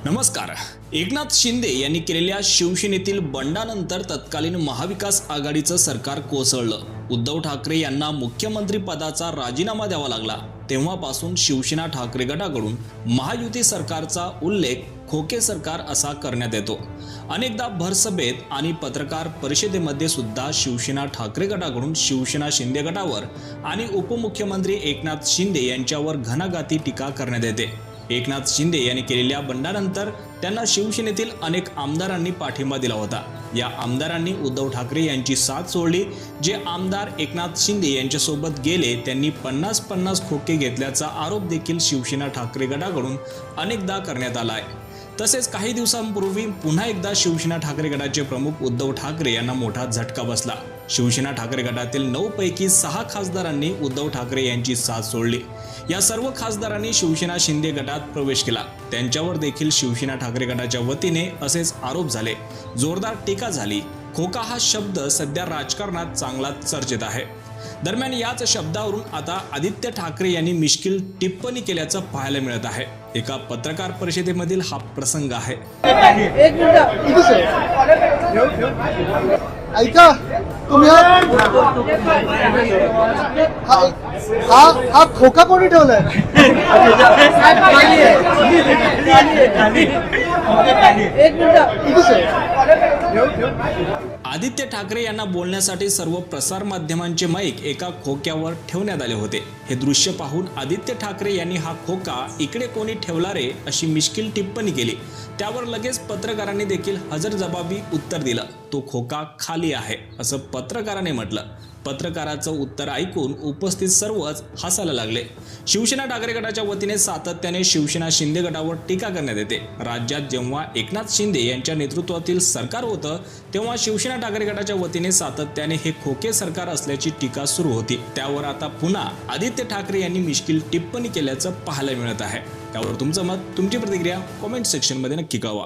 नमस्कार। एकनाथ शिंदे यांनी केलेल्या शिवसेनेतील बंडानंतर तत्कालीन महाविकास आघाडीचं सरकार कोसळलं। उद्धव ठाकरे यांना मुख्यमंत्री पदाचा राजीनामा द्यावा लागला। तेव्हापासून शिवसेना ठाकरे गटाकडून महायुती सरकारचा उल्लेख खोके सरकार असा करण्यात येतो। अनेकदा भरसभेत आणि पत्रकार परिषदेमध्ये सुद्धा शिवसेना ठाकरे गटाकडून शिवसेना शिंदे गटावर आणि उपमुख्यमंत्री एकनाथ शिंदे यांच्यावर घणाघाती टीका करण्यात येते। एकनाथ शिंदे यांनी केलेल्या बंडानंतर त्यांना शिवसेनेतील अनेक आमदारांनी पाठिंबा दिला होता। या आमदारांनी उद्धव ठाकरे यांची साथ सोडली। जे आमदार एकनाथ शिंदे यांच्यासोबत गेले त्यांनी 50-50 खोके घेतल्याचा आरोप देखील शिवसेना ठाकरे गटाकडून अनेकदा करण्यात आला आहे। तसेच काही दिवसांपूर्वी पुन्हा एकदा शिवसेना ठाकरे गटाचे प्रमुख उद्धव ठाकरे यांना मोठा झटका बसला। शिवसेना ठाकरे गटातील 9 पैकी 6 खासदारांनी उद्धव ठाकरे यांची साथ सोडली। या सर्व खासदारांनी शिवसेना शिंदे गटात प्रवेश केला। त्यांच्यावर देखील शिवसेना ठाकरे गटाच्या वतीने असेच आरोप झाले। जोरदार टीका झाली। खोका हा शब्द सध्या राजकारणात चांगलाच चर्चेत आहे। दरम्यान याच शब्दावरून आता आदित्य ठाकरे यांनी मिश्किल टिप्पणी केल्याचं पाहायला मिळत आहे। एका पत्रकार परिषदेमधील हा प्रसंग आहे। ऐका तुम्ही हा खोका कोणी ठेवलाय? आदित्य ठाकरे यांना बोलण्यासाठी सर्व प्रसार माध्यमांचे माईक एका खोक्यावर ठेवण्यात आले होते। हे दृश्य पाहून आदित्य ठाकरे यांनी हा खोका इकडे कोणी ठेवला रे अशी मिश्किल टिप्पणी केली। त्यावर लगेच पत्रकारांनी देखील हजरजबाबी उत्तर दिलं। तो खोका खाली आहे असं पत्रकाराने म्हटलं। पत्रकाराचं उत्तर ऐकून उपस्थित सर्वच हसायला लागले। शिवसेना ठाकरे गटाच्या वतीने सातत्याने शिवसेना शिंदे गटावर टीका करण्यात येते। राज्यात जेव्हा एकनाथ शिंदे यांच्या नेतृत्वातील सरकार होतं तेव्हा शिवसेना ठाकरे गटाच्या वतीने सातत्याने हे खोके सरकार असल्याची टीका सुरू होती। त्यावर आता पुन्हा आदित्य ठाकरे यांनी मिश्किल टिप्पणी केल्याचं पाहायला मिळत आहे। त्यावर तुमचं मत, तुमची प्रतिक्रिया कमेंट सेक्शन मध्ये नक्की कळवा।